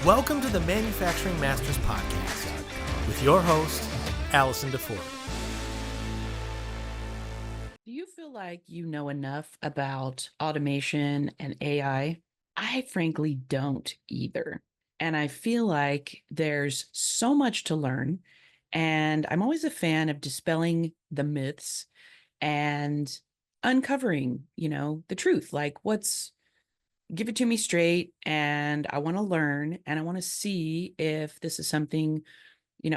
Welcome to the Manufacturing Masters Podcast with your host, Allison DeFord. Do you feel like you know enough about automation and AI? I frankly don't either. And I feel like there's so much to learn. And I'm always a fan of dispelling the myths and uncovering, the truth. Like give it to me straight. And I want to learn and I want to see if this is something,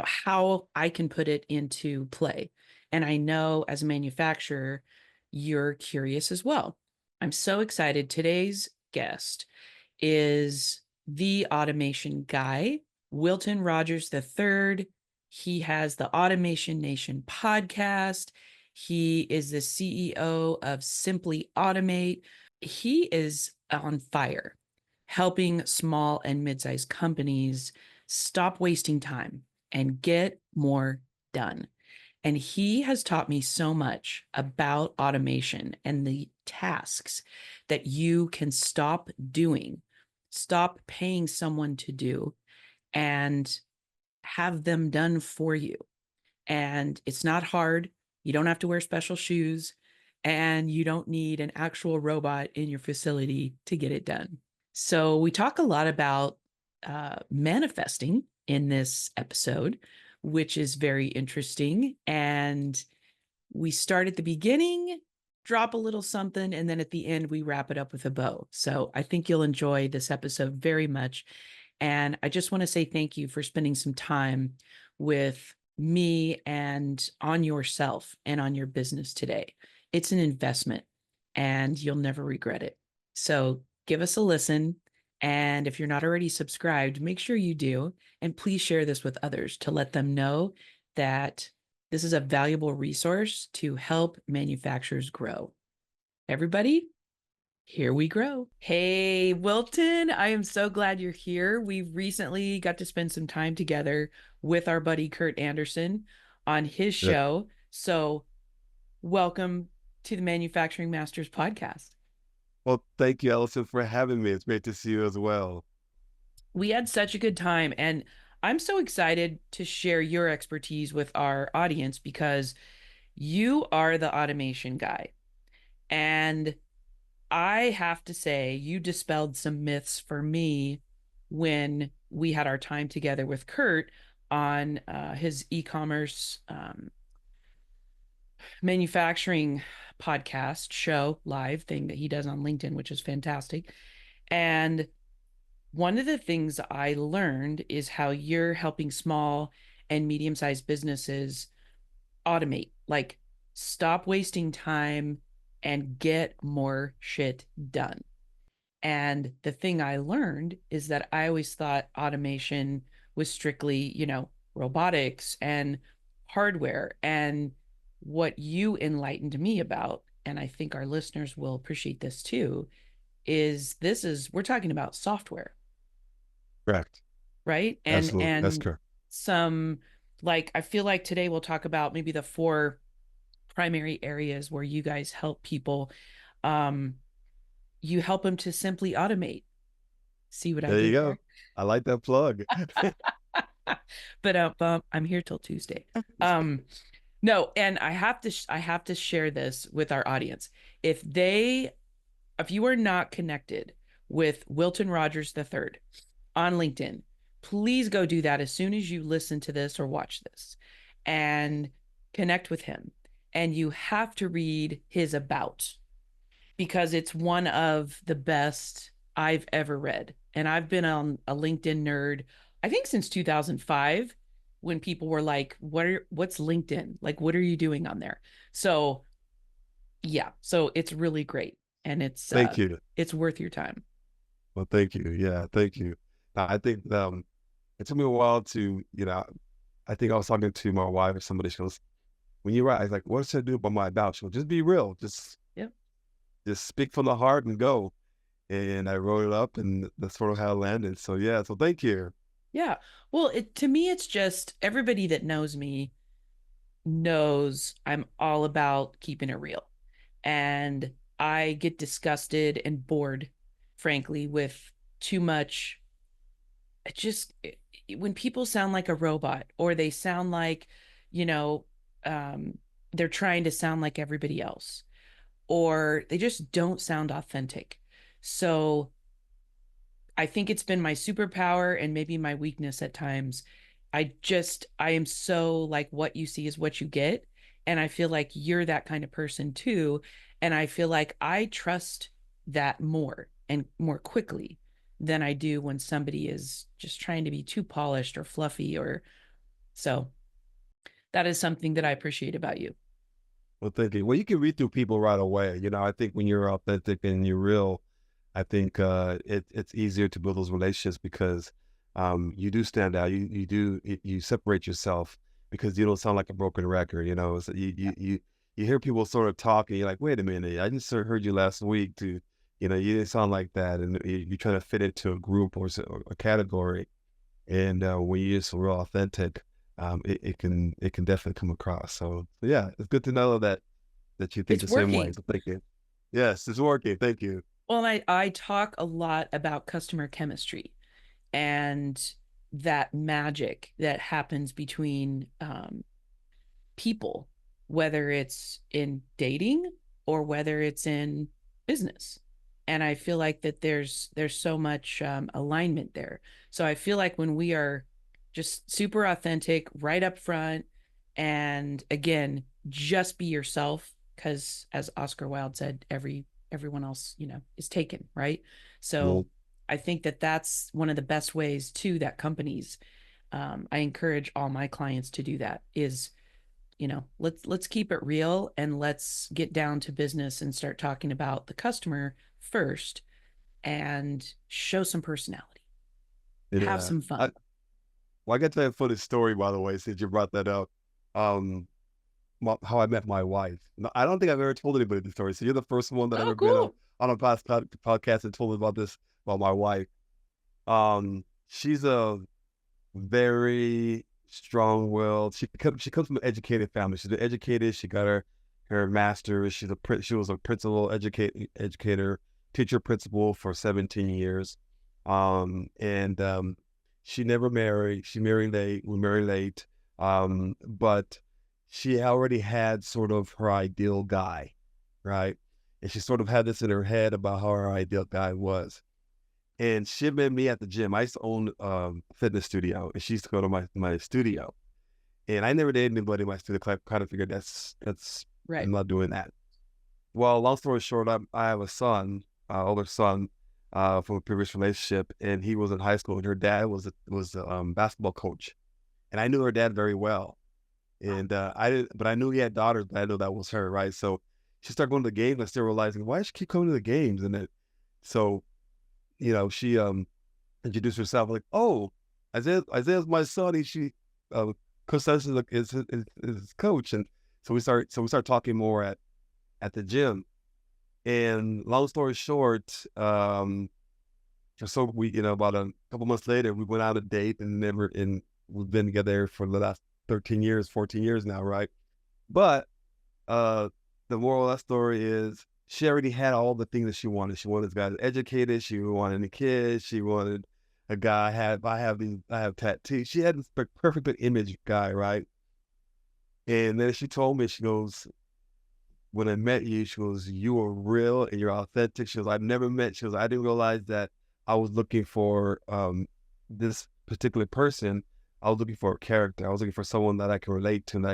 how I can put it into play. And I know as a manufacturer, you're curious as well. I'm so excited. Today's guest is the automation guy, Wilton Rogers III. He has the Automation Nation podcast. He is the CEO of Simply Automate. He is on fire, helping small and mid-sized companies stop wasting time and get more done. And he has taught me so much about automation and the tasks that you can stop doing, stop paying someone to do, and have them done for you. And it's not hard. You don't have to wear special shoes, and you don't need an actual robot in your facility to get it done. So we talk a lot about manifesting in this episode, which is very interesting. And we start at the beginning, drop a little something, and then at the end, we wrap it up with a bow. So I think you'll enjoy this episode very much. And I just want to say thank you for spending some time with me and on yourself and on your business today. It's an investment and you'll never regret it. So give us a listen. And if you're not already subscribed, make sure you do. And please share this with others to let them know that this is a valuable resource to help manufacturers grow. Everybody, here we grow. Hey, Wilton, I am so glad you're here. We recently got to spend some time together with our buddy Kurt Anderson on his show. So welcome to the Manufacturing Masters podcast. Well, thank you, Allison, for having me. It's great to see you as well. We had such a good time, and I'm so excited to share your expertise with our audience because you are the automation guy. And I have to say, you dispelled some myths for me when we had our time together with Kurt on his e-commerce manufacturing podcast show live thing that he does on LinkedIn, which is fantastic. And one of the things I learned is how you're helping small and medium-sized businesses automate, like stop wasting time and get more shit done. And the thing I learned is that I always thought automation was strictly, robotics and hardware. And what you enlightened me about, and I think our listeners will appreciate this too, is we're talking about software. Correct. Right? Absolutely. And that's correct. Some, I feel like today we'll talk about maybe the 4 primary areas where you guys help people. You help them to simply automate. See what I did there? You go. there? I like that plug. But I'm here till Tuesday. No, and I have to share this with our audience. If you are not connected with Wilton Rogers III on LinkedIn, please go do that as soon as you listen to this or watch this and connect with him. And you have to read his about, because it's one of the best I've ever read. And I've been on a LinkedIn nerd, I think since 2005, when people were like, what's LinkedIn? Like, what are you doing on there? So yeah, so it's really great. And it's Thank you. It's worth your time. Well, thank you. Yeah, thank you. I think it took me a while to, I think I was talking to my wife or somebody. She goes, when you write, I was like, what should I do about my about? She goes, just be real. Just speak from the heart and go. And I wrote it up, and that's sort of how it landed. So yeah, so thank you. Yeah. Well, to me, it's just everybody that knows me knows I'm all about keeping it real. And I get disgusted and bored, frankly, with too much when people sound like a robot, or they sound like, you know, they're trying to sound like everybody else, or they just don't sound authentic. So I think it's been my superpower and maybe my weakness at times. I am so like, what you see is what you get. And I feel like you're that kind of person too. And I feel like I trust that more and more quickly than I do when somebody is just trying to be too polished or fluffy. Or so that is something that I appreciate about you. Well, thank you. Well, you can read through people right away. I think when you're authentic and you're real, I think it's easier to build those relationships because you do stand out. You separate yourself because you don't sound like a broken record. So you hear people sort of talking. You're like, wait a minute, I just heard you last week. You didn't sound like that, and you're trying to fit into a group or a category. And when you're just real authentic, it can definitely come across. So yeah, it's good to know that you think It's the same way. working. So thank you. Yes, it's working. Thank you. Well, I talk a lot about customer chemistry and that magic that happens between people, whether it's in dating or whether it's in business. And I feel like that there's so much alignment there. So I feel like when we are just super authentic right up front, and again, just be yourself, because as Oscar Wilde said, everyone else, is taken, right? Well, So I think that that's one of the best ways too that companies, I encourage all my clients to do that, is, let's keep it real and let's get down to business and start talking about the customer first and show some personality, have yeah. some fun. Well, I got to tell you a funny story, by the way, since you brought that up. Um, how I met my wife. No, I don't think I've ever told anybody the story. So you're the first one that I've Oh, ever been cool. on a podcast and told about this, about my wife. She's a very strong-willed. She comes from an educated family. She's educated. She got her master's. She was a principal educator, teacher principal for 17 years. And she never married. She married late. We married late. But she already had sort of her ideal guy, right? And she sort of had this in her head about how her ideal guy was. And she met me at the gym. I used to own a fitness studio, and she used to go to my studio. And I never dated anybody in my studio. I kind of figured that's Right. I'm not doing that. Well, long story short, I have a son, older son, from a previous relationship, and he was in high school, and her dad was a basketball coach, and I knew her dad very well. And I didn't, but I knew he had daughters, but I knew that was her, right? So she started going to the games. I started realizing, why does she keep coming to the games? And then, so she introduced herself like, oh, Isaiah's my son. Coach Sessions is his coach, and so we start talking more at the gym. And long story short, so we, about a couple months later, we went out on a date, and we've been together for the last 13 years, 14 years now, right? But the moral of that story is she already had all the things that she wanted. She wanted this guy educated. She wanted a kid. She wanted a guy. I have tattoos. She had this perfect image guy, right? And then she told me, she goes, when I met you, she goes, you were real and you're authentic. She goes, I didn't realize that I was looking for this particular person. I was looking for a character. I was looking for someone that I can relate to and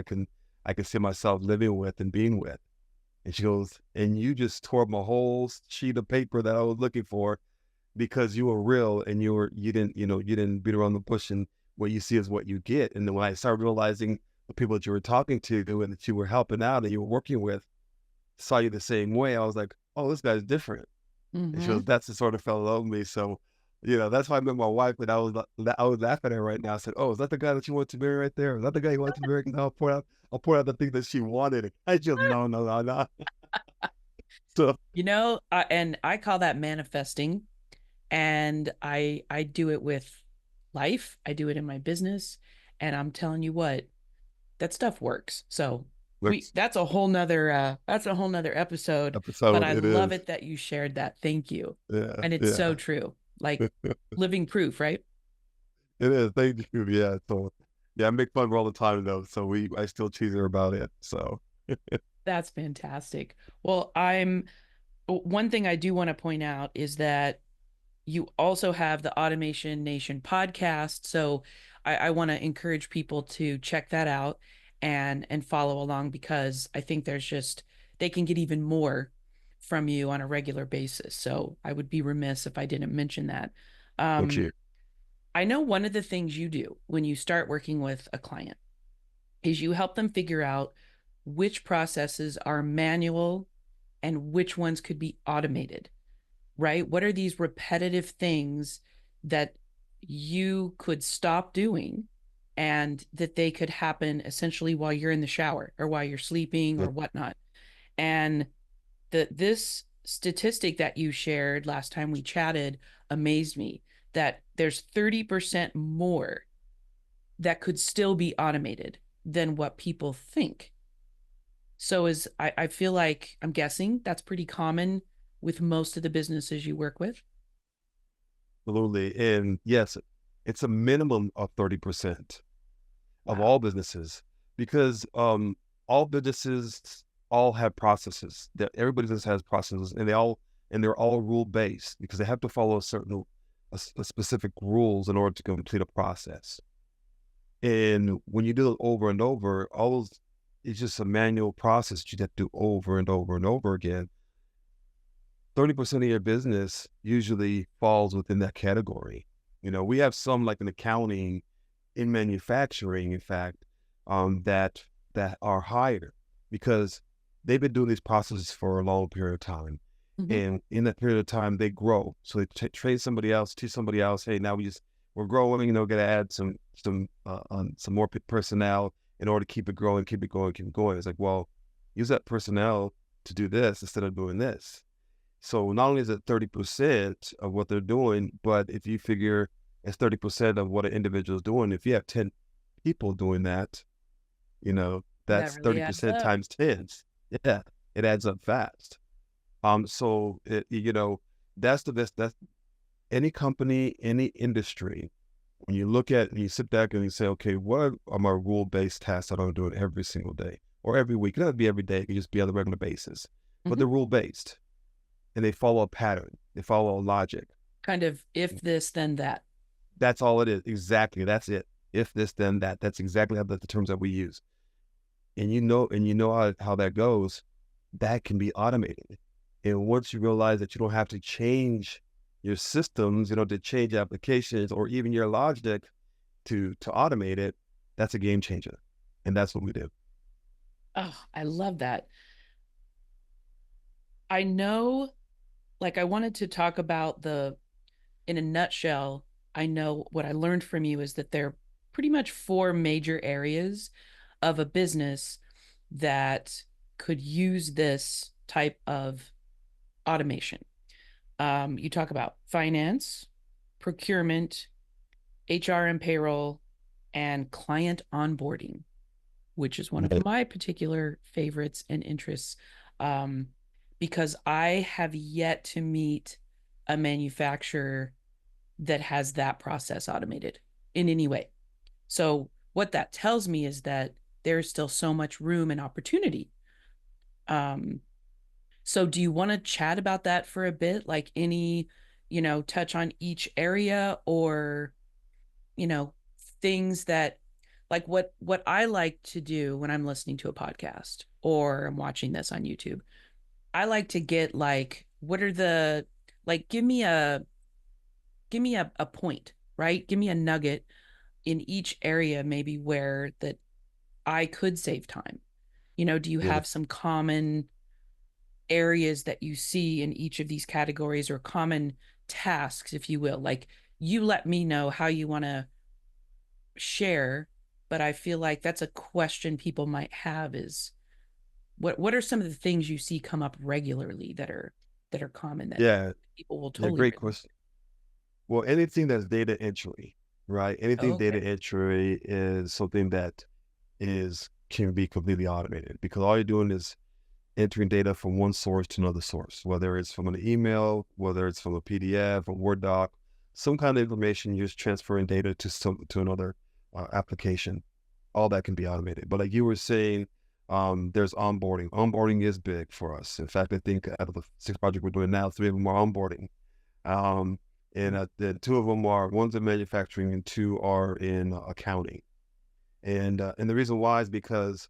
I can see myself living with and being with. And she goes, and you just tore up my whole sheet of paper that I was looking for, because you were real and you didn't beat around the bush, and what you see is what you get. And then when I started realizing the people that you were talking to and that you were helping out and you were working with saw you the same way, I was like, oh, this guy's different. And she Mm-hmm. goes, that's the sort of fell in love with me. So, that's why I met my wife, and I was laughing at her right now. I said, oh, is that the guy that you want to marry right there? Is that the guy you want to marry? And I'll pour out the thing that she wanted. I just, no, no, no, no. So, And I call that manifesting. And I do it with life. I do it in my business. And I'm telling you what, that stuff works. So next that's a whole nother episode, but episode, I it love is. it that you shared that. Thank you. Yeah, And it's yeah. so true. Like living proof, right? It is. Thank you. Yeah. So yeah, I make fun of her all the time though. So I still tease her about it. So That's fantastic. Well, one thing I do want to point out is that you also have the Automation Nation podcast. So I want to encourage people to check that out and follow along, because I think they can get even more from you on a regular basis. So I would be remiss if I didn't mention that. thank Um, you. I know one of the things you do when you start working with a client is you help them figure out which processes are manual and which ones could be automated, right? What are these repetitive things that you could stop doing and that they could happen essentially while you're in the shower or while you're sleeping Yeah. or whatnot? And this statistic that you shared last time we chatted amazed me, that there's 30% more that could still be automated than what people think. So I feel like, I'm guessing that's pretty common with most of the businesses you work with. Absolutely. And yes, it's a minimum of 30% of Wow. all businesses, because all businesses all have processes. That every business has processes, and they're all rule based, because they have to follow a specific rules in order to complete a process. And when you do it over and over, it's just a manual process that you have to do over and over and over again. 30% of your business usually falls within that category. We have some, like in accounting, in manufacturing, in fact, that are higher, because they've been doing these processes for a long period of time. Mm-hmm. And in that period of time, they grow. So they train somebody else, teach somebody else. Hey, now we're growing. Got to add some more personnel in order to keep it growing, keep it going, keep it going. It's like, well, use that personnel to do this instead of doing this. So not only is it 30% of what they're doing, but if you figure it's 30% of what an individual is doing, if you have 10 people doing that, That that's really adds 30% up. times 10. Yeah, it adds up fast. So that's the best. That's any company, any industry. When you look at and you sit back and you say, okay, what are my rule-based tasks that I'm doing every single day or every week? It doesn't be every day. It can just be on a regular basis, but they're rule-based and they follow a pattern. They follow a logic. Kind of, if this, then that. That's all it is. Exactly. That's it. If this, then that. That's exactly how the terms that we use. And you know how that goes, that can be automated. And once you realize that you don't have to change your systems, to change applications or even your logic to automate it, that's a game changer. And that's what we do. Oh, I love that. I know, like, I wanted to talk about in a nutshell, I know what I learned from you is that there are pretty much four major areas of a business that could use this type of automation. You talk about finance, procurement, HR and payroll, and client onboarding, which is one of my particular favorites and interests, because I have yet to meet a manufacturer that has that process automated in any way. So what that tells me is that there's still so much room and opportunity. So do you want to chat about that for a bit? Like any, touch on each area, or, you know, things that, like what I like to do when I'm listening to a podcast or I'm watching this on YouTube, I like to get like, what are the, like, give me a point, right? Give me a nugget in each area, maybe where that I could save time. Do you Yeah. have some common areas that you see in each of these categories, or common tasks, if you will? Like, you let me know how you want to share, but I feel like that's a question people might have, is what are some of the things you see come up regularly that are common that Yeah. people will Yeah. totally Great question. Well, anything that's data entry, right? Anything okay. data entry is something that can be completely automated, because all you're doing is entering data from one source to another source, whether it's from an email, whether it's from a PDF, a Word doc, some kind of information, you're just transferring data to another application. All that can be automated. But like you were saying, there's onboarding. Onboarding is big for us. In fact, I think out of the 6 projects we're doing now, 3 of them are onboarding. And the 2 of them one's in manufacturing and 2 are in accounting. And the reason why is because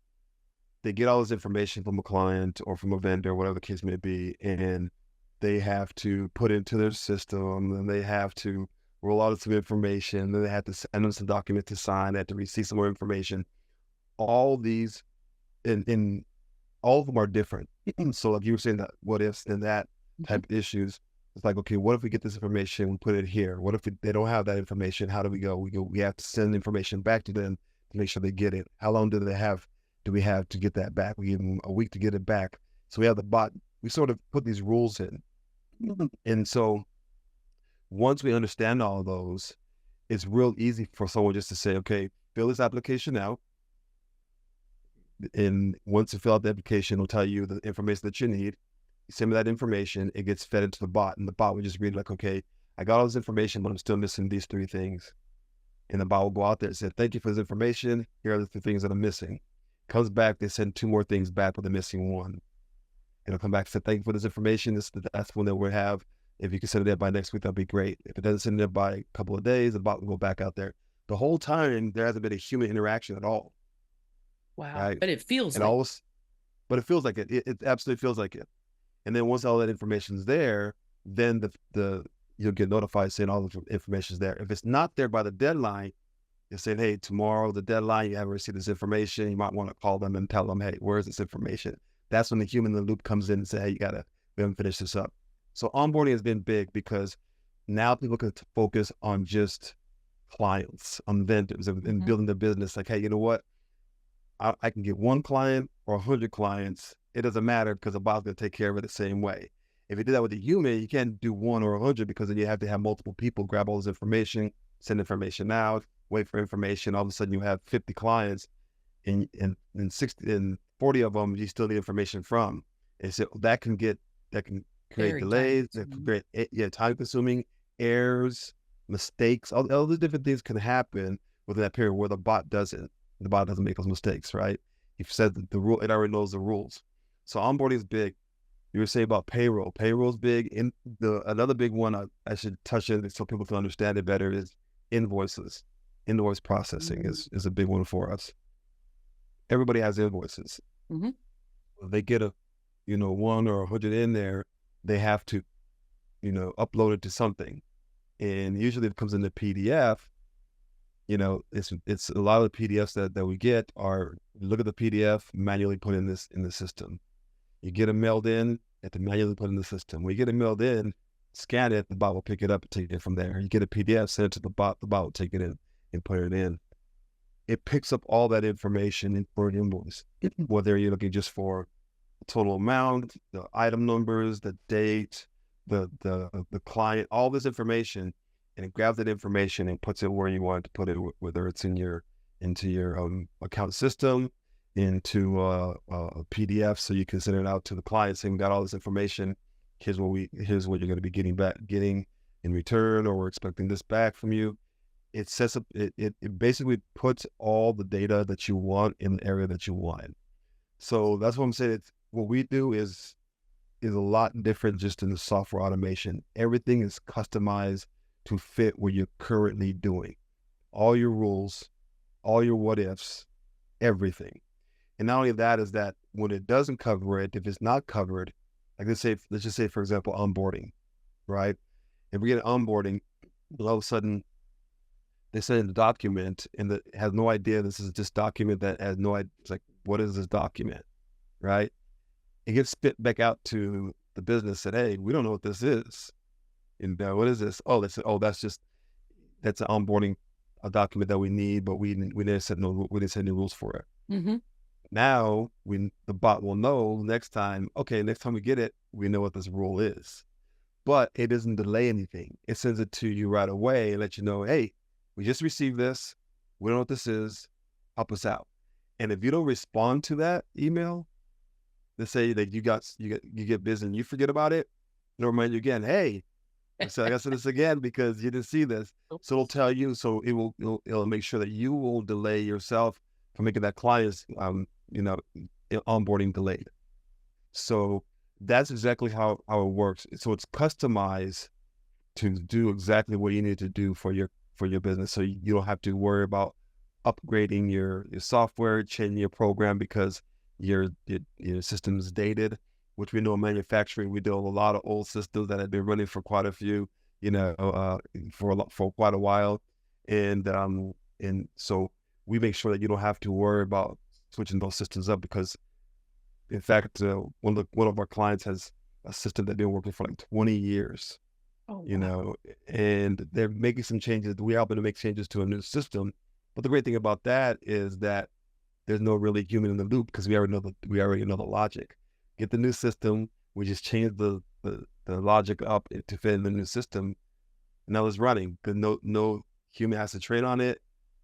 they get all this information from a client or from a vendor, whatever the case may be, and they have to put it into their system, and they have to roll out some information, then they have to send them some documents to sign, they have to receive some more information. All these, in all of them are different. So like you were saying, that what ifs and that type of issues, it's like, okay, what if we get this information, we put it here? What if they don't have that information? How do we go? We have to send information back to them to make sure they get it. How long do we have to get that back? We give them a week to get it back. So we have the bot, we sort of put these rules in. And so once we understand all of those, it's real easy for someone just to say, okay, fill this application out. And once you fill out the application, it'll tell you the information that you need. You send me that information, it gets fed into the bot, and the bot would just read like, okay, I got all this information, but I'm still missing these 3 things. And the bot will go out there and say, thank you for this information. Here are the 3 things that I'm missing. Comes back, they send 2 more things back with the missing 1. It'll come back and say, thank you for this information. That's one that we'll have. If you can send it there by next week, that'd be great. If it doesn't send it there by a couple of days, the bot will go back out there. The whole time, there hasn't been a human interaction at all. Wow. Right? But it feels and like always, but it feels like it. It absolutely feels like it. And then once all that information is there, then you'll get notified saying all the information is there. If it's not there by the deadline, you're saying, hey, tomorrow the deadline, you haven't received this information. You might want to call them and tell them, hey, where's this information? That's when the human in the loop comes in and say, hey, we haven't finished this up. So onboarding has been big because now people can focus on just clients, on vendors, and building their business. Like, hey, you know what? I can get 1 client or 100 clients. It doesn't matter because the bot's going to take care of it the same way. If you do that with a human, you can't do 1 or 100 because then you have to have multiple people grab all this information, send information out, wait for information. All of a sudden you have 50 clients and 60 and 40 of them you still need information from. And so that can create very delays, that can create time consuming, errors, mistakes, all the different things can happen within that period where the bot doesn't. The bot doesn't make those mistakes, right? You've said that the rule, it already knows the rules. So onboarding is big. You were saying about payroll. Payroll is big. Another big one I should touch on so people can understand it better is invoices. Invoice processing is a big one for us. Everybody has invoices. They get 1 or 100 in there, they have to, upload it to something. And usually it comes in the PDF. It's a lot of the PDFs that we get are, look at the PDF, manually put in the system. You get them mailed in, you have to manually put in the system. When you get it mailed in, scan it, the bot will pick it up and take it from there. You get a PDF, send it to the bot will take it in and put it in. It picks up all that information for an invoice, whether you're looking just for the total amount, the item numbers, the date, the client, all this information, and it grabs that information and puts it where you want to put it, whether it's into your account system, into a PDF, so you can send it out to the client saying, got all this information. Here's what you're going to be getting in return, or we're expecting this back from you. It sets up, it basically puts all the data that you want in the area that you want. So that's what I'm saying. What we do is a lot different just in the software automation. Everything is customized to fit what you're currently doing. All your rules, all your what ifs, everything. And not only that is that when it doesn't cover it, if it's not covered, like let's just say, for example, onboarding, right? If we get an onboarding, all of a sudden they send a document and it has no idea this is this document that has no idea. It's like, what is this document, right? It gets spit back out to the business and, hey, we don't know what this is. And what is this? Oh, that's an onboarding document that we need, but we didn't set any rules for it. Now the bot will know next time we get it, we know what this rule is. But it doesn't delay anything. It sends it to you right away and let you know, hey, we just received this. We don't know what this is. Help us out. And if you don't respond to that email, let's say that you get busy and you forget about it, it'll remind you again, hey, So I gotta say this again because you didn't see this. So it'll Oops. tell you, so it'll make sure that you will delay yourself from making that client's, onboarding delayed. So that's exactly how it works. So it's customized to do exactly what you need to do for your business. So you don't have to worry about upgrading your software, changing your program because your system is dated, which we know in manufacturing, we deal with a lot of old systems that have been running for quite a few, for quite a while. And so we make sure that you don't have to worry about switching those systems up because in fact, one of our clients has a system that's been working for like 20 years, Oh, you wow. know, and they're making some changes. We help them to make changes to a new system. But the great thing about that is that there's no really human in the loop because we already know the logic. Get the new system, we just change the logic up to fit in the new system. And now it's running. No human has to train on it.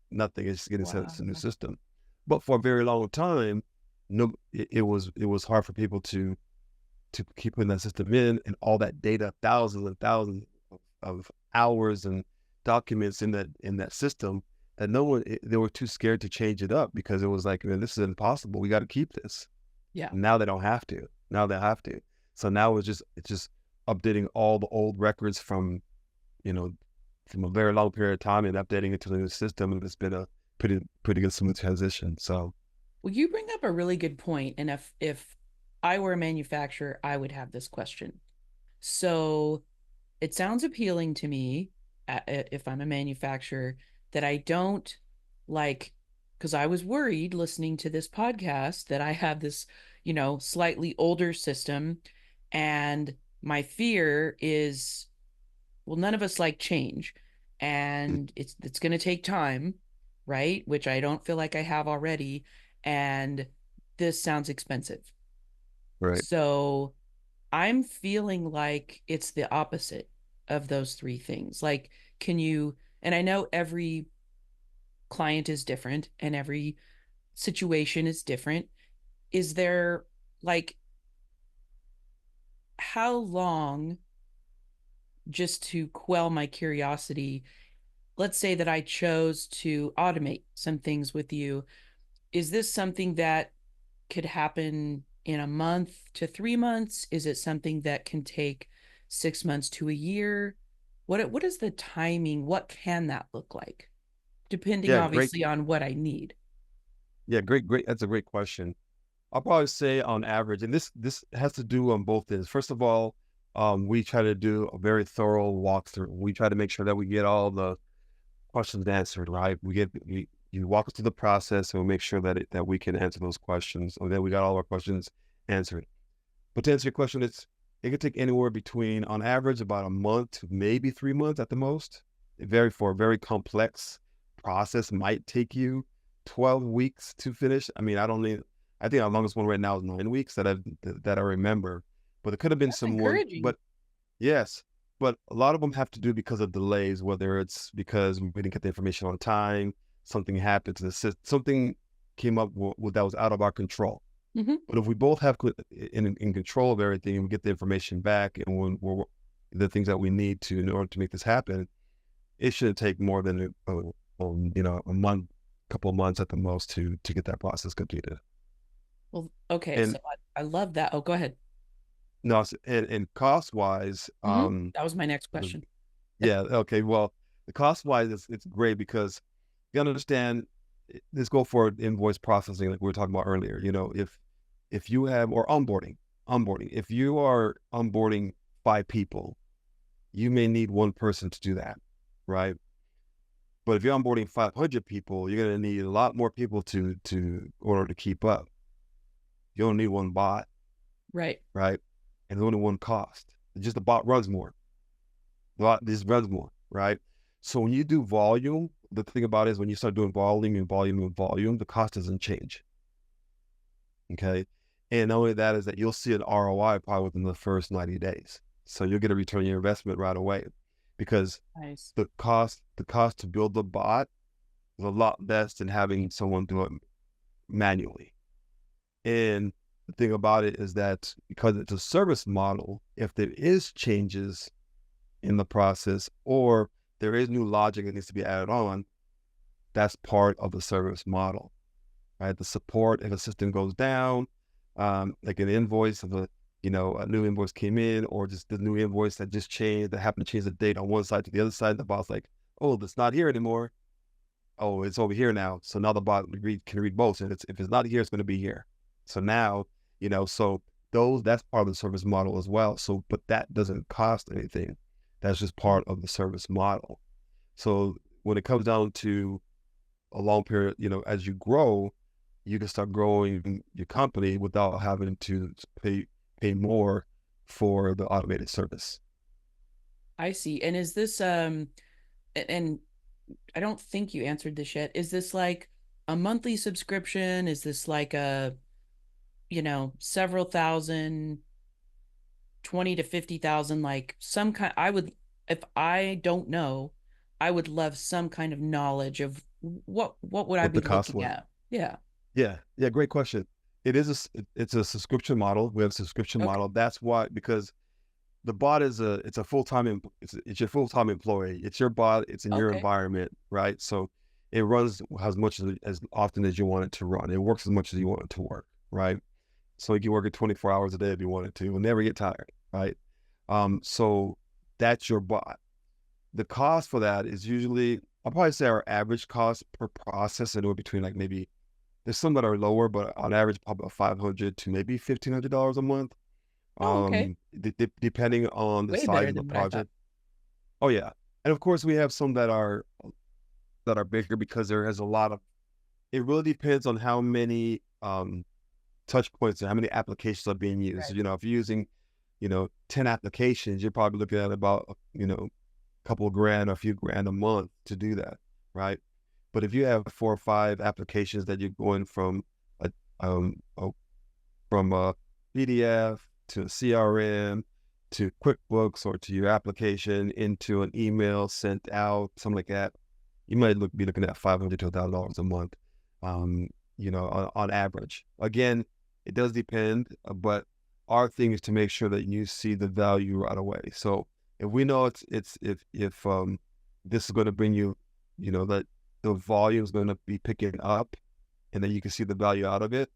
Nothing. It's just getting set Wow. as a new system. But for a very long time, it was hard for people to keep putting that system in and all that data, thousands and thousands of hours and documents in that system that they were too scared to change it up because it was like, man, this is impossible. We got to keep this. Yeah. Now they don't have to. Now they have to. So now it's just updating all the old records from a very long period of time and updating it to the new system. And it's been a pretty good smooth transition. So Well, you bring up a really good point, and if I were a manufacturer, I would have this question. So it sounds appealing to me, if I'm a manufacturer, that I don't like, because I was worried listening to this podcast that I have this, slightly older system, and my fear is, well, none of us like change, and it's going to take time, right? Which I don't feel like I have already, and this sounds expensive. right. So I'm feeling like it's the opposite of those three things. Like, and I know every client is different and every situation is different. Is there, like, how long, just to quell my curiosity, let's say that I chose to automate some things with you, is this something that could happen in a month to 3 months? Is it something that can take 6 months to a year? What is the timing? What can that look like? Depending Yeah, great. obviously on what I need. Yeah, great. That's a great question. I'll probably say on average, and this has to do on both ends. First of all, we try to do a very thorough walkthrough. We try to make sure that we get all the questions answered, right? You walk us through the process and we make sure that we can answer those questions, and then we got all our questions answered. But to answer your question, it could take anywhere between, on average, about a month to maybe 3 months at the most. For a very complex process, might take you 12 weeks to finish. I mean, I think our longest one right now is 9 weeks that I remember. But it could have been That's some more. encouraging. But yes, but a lot of them have to do because of delays, whether it's because we didn't get the information on time, something happened to the system, something came up that was out of our control. Mm-hmm. But if we both have in control of everything and we get the information back and when we're the things that we need to in order to make this happen, it shouldn't take more than a month, couple of months at the most to get that process completed. Well, okay, And so I love that. Oh, go ahead. no, and cost wise, Mm-hmm. That was my next the- question. yeah, okay. Well, the cost wise, it's great because you gotta understand. Let's go for invoice processing, like we were talking about earlier. If you have or onboarding, if you are onboarding 5 people, you may need one person to do that, right? But if you're onboarding 500 people, you're gonna need a lot more people to in order to keep up. You don't need one bot, Right. right? And only one cost. Just the bot runs more. The bot just runs more, right? So when you do volume, the thing about it is when you start doing volume and volume and volume, the cost doesn't change. Okay. And not only that is that you'll see an ROI probably within the first 90 days. So you'll get a return on your investment right away because Nice. the cost to build the bot is a lot less than having someone do it manually. And the thing about it is that because it's a service model, if there is changes in the process, or there is new logic that needs to be added on, that's part of the service model, right? The support, if a system goes down, like an invoice of a new invoice came in, or just the new invoice that just changed, that happened to change the date on one side to the other side, the bot's like, oh, that's not here anymore. Oh, it's over here now. So now the bot can read both. And if it's not here, it's going to be here. So now, so that's part of the service model as well. So, but that doesn't cost anything. That's just part of the service model. So when it comes down to a long period, as you grow, you can start growing your company without having to pay more for the automated service. I see. And is this and I don't think you answered this yet. Is this like a monthly subscription? Is this like a several thousand, 20 to 50,000, like some kind? If I don't know, I would love some kind of knowledge of what would I be looking at? Yeah. Yeah. Great question. It's a subscription model. We have a subscription model. That's why, because the bot it's your full-time employee. It's your bot. It's in your environment, right? So it runs as often as you want it to run. It works as much as you want it to work, right? So you can work it 24 hours a day if you wanted to, and never get tired, right? So that's your bot. The cost for that is usually, I'll probably say our average cost per process anywhere between maybe, there's some that are lower, but on average probably $500 to maybe $1,500 a month. Depending on the size of the project. Oh yeah. And of course we have some that are bigger, because there has a lot of, it really depends on how many touch points and how many applications are being used. Right. If you're using 10 applications, you're probably looking at about a couple of grand or a few grand a month to do that, right? But if you have 4 or 5 applications that you're going from a PDF to a CRM to QuickBooks, or to your application into an email sent out, something like that, you might be looking at $500 to $1,000 a month, on average. Again, it does depend, but our thing is to make sure that you see the value right away. So if we know if this is going to bring you, that the volume is going to be picking up, and then you can see the value out of it,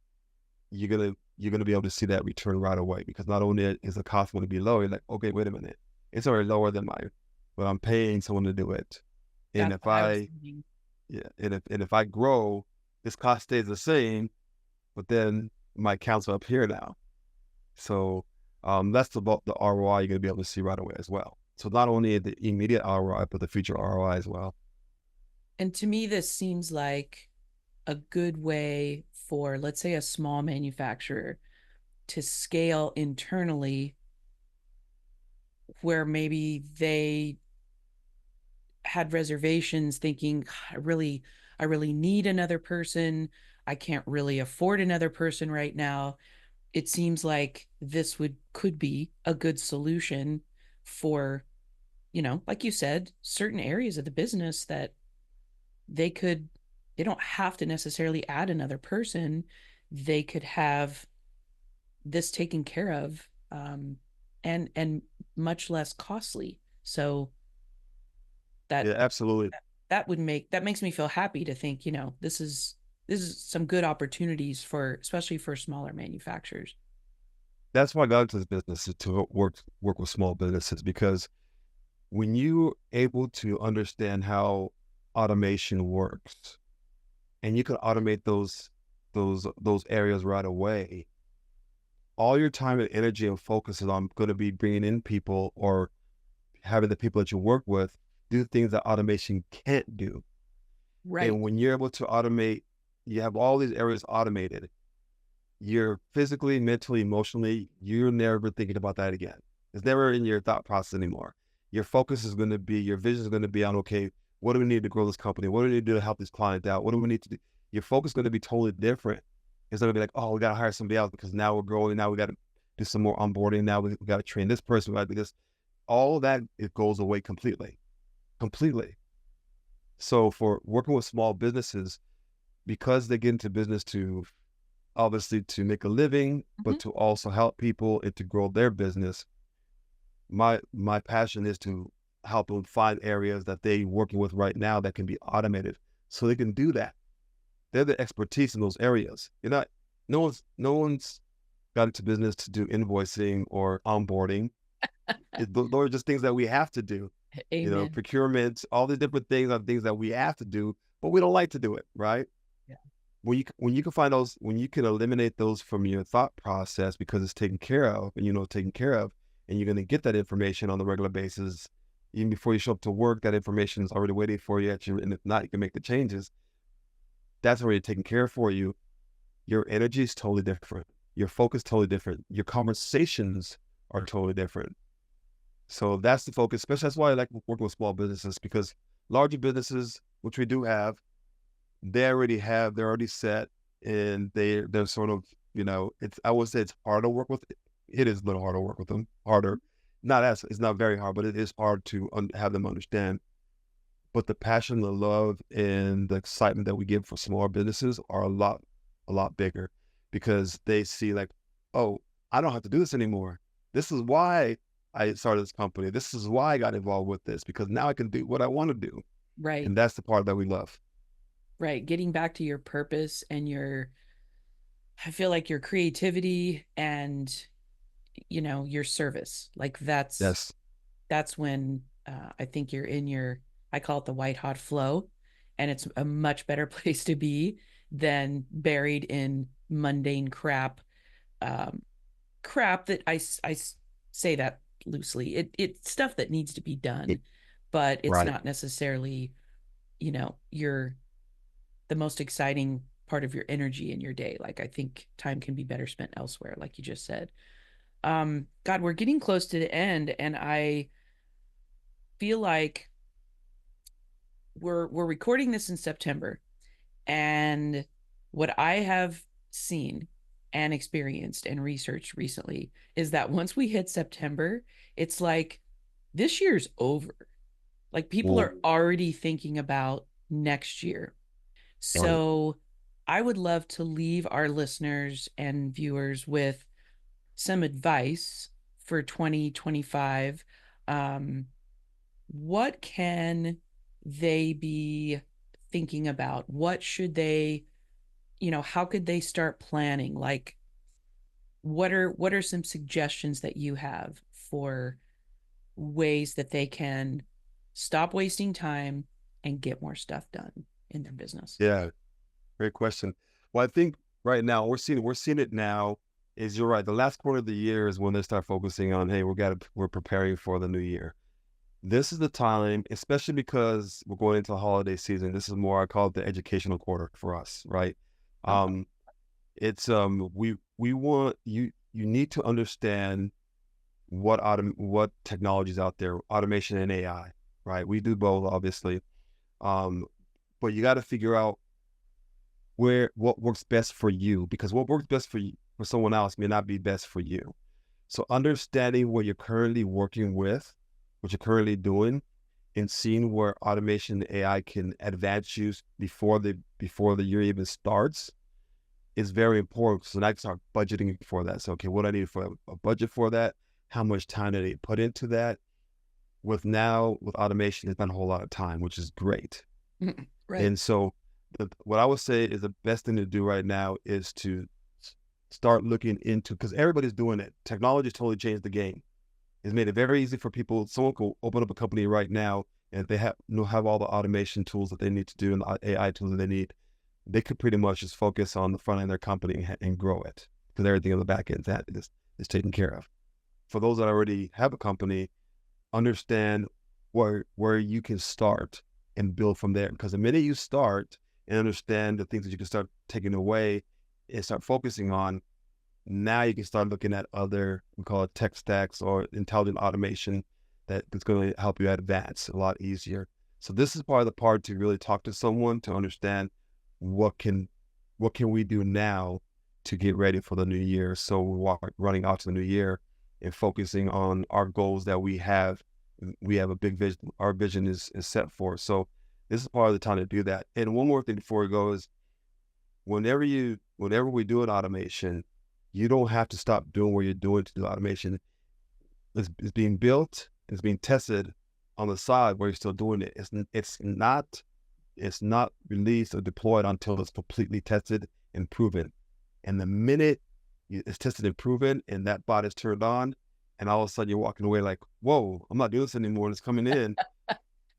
you're going to be able to see that return right away, because not only is the cost going to be low, you're like, okay, wait a minute, it's already lower than but I'm paying someone to do it. And if I grow, this cost stays the same, but then my accounts are up here now. So that's about the ROI you're going to be able to see right away as well. So not only the immediate ROI, but the future ROI as well. And to me, this seems like a good way for, let's say, a small manufacturer to scale internally, where maybe they had reservations thinking, I really need another person. I can't really afford another person right now. It seems like this could be a good solution for, like you said, certain areas of the business that they don't have to necessarily add another person. They could have this taken care of, and much less costly. So absolutely. That makes me feel happy to think, this is some good opportunities especially for smaller manufacturers. That's why I got into this business, is to work with small businesses, because when you're able to understand how automation works, and you can automate those areas right away, all your time and energy and focus is on going to be bringing in people, or having the people that you work with do things that automation can't do. Right. And when you're able to automate, you have all these areas automated, you're physically, mentally, emotionally, you're never thinking about that again. It's never in your thought process anymore. Your focus is going to be, your vision is going to be on, okay, what do we need to grow this company? What do we need to do to help these clients out? What do we need to do? Your focus is going to be totally different. It's going to be like, oh, we got to hire somebody else because now we're growing. Now we got to do some more onboarding. Now we got to train this person. We got to do this. All of that, it goes away completely. So for working with small businesses, because they get into business to obviously to make a living, but to also help people and to grow their business, my passion is to help them find areas that they're working with right now that can be automated so they can do that. They're the expertise in those areas. You're not, no one's got into business to do invoicing or onboarding. Those are just things that we have to do. Amen. Procurement, all the different things are things that we have to do, but we don't like to do it, right? Yeah. When you can find those, when you can eliminate those from your thought process because it's taken care of, and and you're going to get that information on a regular basis, even before you show up to work, that information is already waiting for you and if not, you can make the changes. That's already taken care of for you. Your energy is totally different. Your focus totally different. Your conversations are totally different. So that's the focus, especially that's why I like working with small businesses, because larger businesses, which we do have, they're already set, and they're sort of, I would say it's hard to work with. It is a little hard to work with them. Harder. It's not very hard, but it is hard to have them understand. But the passion, the love, and the excitement that we give for smaller businesses are a lot bigger, because they see like, oh, I don't have to do this anymore. This is why I started this company. This is why I got involved with this, because now I can do what I want to do. Right. And that's the part that we love. Right. Getting back to your purpose and I feel like your creativity and, your service, like Yes. that's when I think you're in I call it the white hot flow, and it's a much better place to be than buried in mundane crap that I say that loosely. It's stuff that needs to be done, but it's Right. not necessarily, your the most exciting part of your energy in your day. Like, I think time can be better spent elsewhere, like you just said. God, we're getting close to the end, and I feel like we're recording this in September, and what I have seen and experienced and researched recently is that once we hit September, it's like this year's over. Like, people are already thinking about next year. So I would love to leave our listeners and viewers with some advice for 2025. What can they be thinking about? What should they, how could they start planning? Like, what are some suggestions that you have for ways that they can stop wasting time and get more stuff done in their business? Yeah. Great question. Well, I think right now we're seeing it now. Is you're right. The last quarter of the year is when they start focusing on, hey, we're preparing for the new year. This is the time, especially because we're going into the holiday season. This is more, I call it the educational quarter for us, right? It's we want you need to understand what technology is out there, automation and AI, right? We do both, obviously, but you got to figure out what works best for you, because what works best for you, for someone else may not be best for you. So understanding what you're currently working with, what you're currently doing, and seeing where automation and AI can advance you before the year even starts is very important. So now I can start budgeting for that. So, okay, what I need for a budget for that? How much time did I put into that? With automation, it's been a whole lot of time, which is great. Right. And so what I would say is the best thing to do right now is to start looking into, because everybody's doing it. Technology has totally changed the game. It's made it very easy for people. Someone could open up a company right now, and if they have all the automation tools that they need to do and the AI tools that they need, they could pretty much just focus on the front end of their company and grow it, because everything on the back end that is taken care of. For those that already have a company, understand where you can start and build from there. Because the minute you start and understand the things that you can start taking away and start focusing on, now you can start looking at other, we call it tech stacks or intelligent automation, that's going to help you advance a lot easier. So this is part of the part to really talk to someone to understand what can we do now to get ready for the new year. So we're running out to the new year and focusing on our goals that we have. We have a big vision. Our vision is set for us. So this is part of the time to do that. And one more thing before we go is, whenever we do an automation, you don't have to stop doing what you're doing to do automation. It's being built, it's being tested on the side where you're still doing it. It's not released or deployed until it's completely tested and proven. And the minute it's tested and proven and that bot is turned on, and all of a sudden you're walking away like, whoa, I'm not doing this anymore, and it's coming in,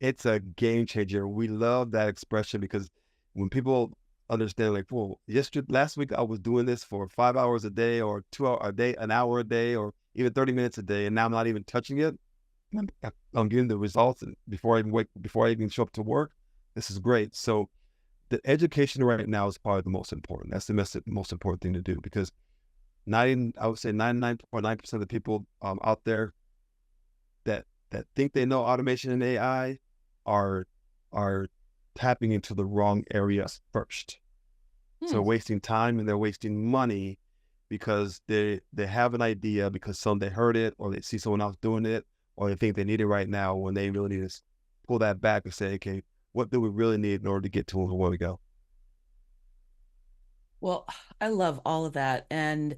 it's a game changer. We love that expression because when people understand like, well, last week I was doing this for 5 hours a day or 2 hours a day, an hour a day, or even 30 minutes a day, and now I'm not even touching it. I'm getting the results before I even show up to work. This is great. So the education right now is probably the most important. That's the most important thing to do, because I would say 99.9% of the people out there that think they know automation and AI are tapping into the wrong areas first. So wasting time, and they're wasting money because they have an idea because they heard it, or they see someone else doing it, or they think they need it right now, when they really need to pull that back and say, okay, what do we really need in order to get to where we want to go? Well, I love all of that. And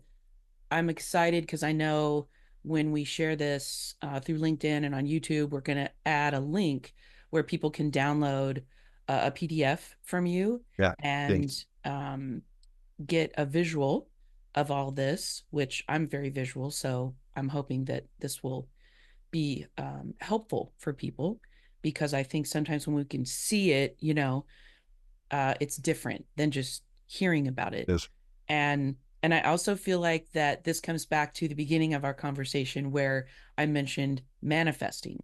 I'm excited because I know when we share this through LinkedIn and on YouTube, we're going to add a link where people can download a PDF from you and get a visual of all this, which I'm very visual. So I'm hoping that this will be helpful for people, because I think sometimes when we can see it, it's different than just hearing about it. Yes. And I also feel like that this comes back to the beginning of our conversation where I mentioned manifesting.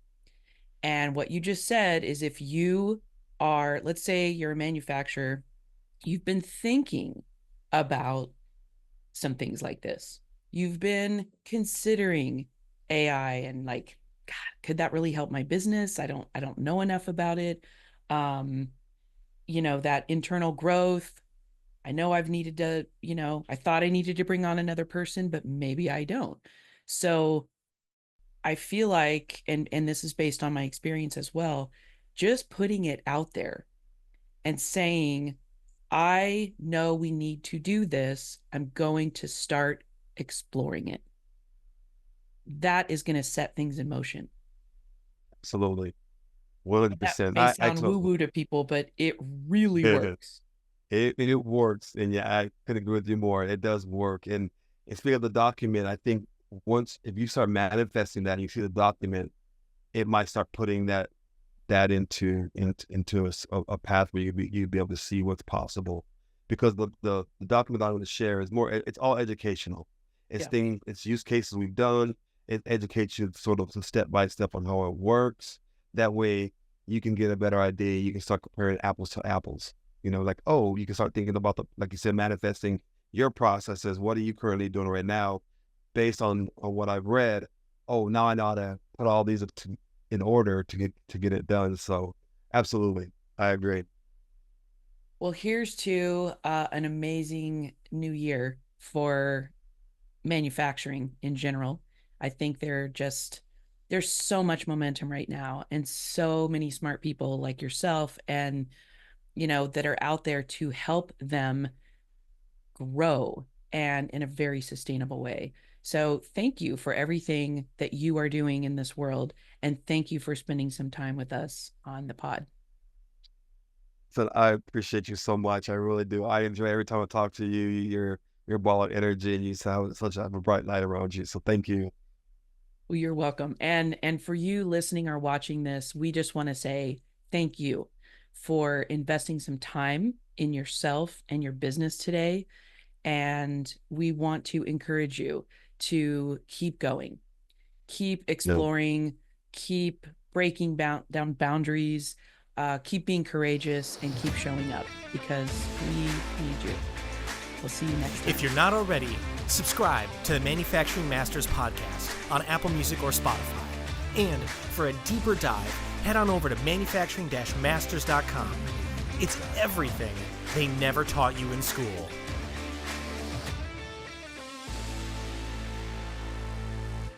And what you just said is, if you are, let's say you're a manufacturer, you've been thinking about some things like this. You've been considering AI and like, God, could that really help my business? I don't know enough about it. That internal growth. I know I've needed to, I thought I needed to bring on another person, but maybe I don't. So I feel like, and this is based on my experience as well, just putting it out there and saying, I know we need to do this. I'm going to start exploring it. That is going to set things in motion. Absolutely. 100%. That may sound woo-woo to people, but it really works. It works. And yeah, I couldn't agree with you more. It does work. And speaking of the document, I think if you start manifesting that and you see the document, it might start putting that into a path where you'd be able to see what's possible. Because the document I'm going to share is it's all educational. It's use cases we've done. It educates you sort of step by step on how it works. That way you can get a better idea. You can start comparing apples to apples. You can start thinking about like you said, manifesting your processes. What are you currently doing right now based on what I've read? Oh, now I know how to put all these in order to get it done. So absolutely, I agree. Well, here's to an amazing new year for manufacturing in general. I think there's so much momentum right now, and so many smart people like yourself and that are out there to help them grow, and in a very sustainable way. So thank you for everything that you are doing in this world, and thank you for spending some time with us on the pod. So I appreciate you so much. I really do. I enjoy every time I talk to you. You're a ball of energy, and you have a bright light around you. So thank you. Well, you're welcome. And for you listening or watching this, we just want to say thank you for investing some time in yourself and your business today. And we want to encourage you to keep going, keep exploring, keep breaking down boundaries, keep being courageous, and keep showing up, because we need you. We'll see you next time. If you're not already, subscribe to the Manufacturing Masters podcast on Apple Music or Spotify. And for a deeper dive, head on over to manufacturing-masters.com. It's everything they never taught you in school.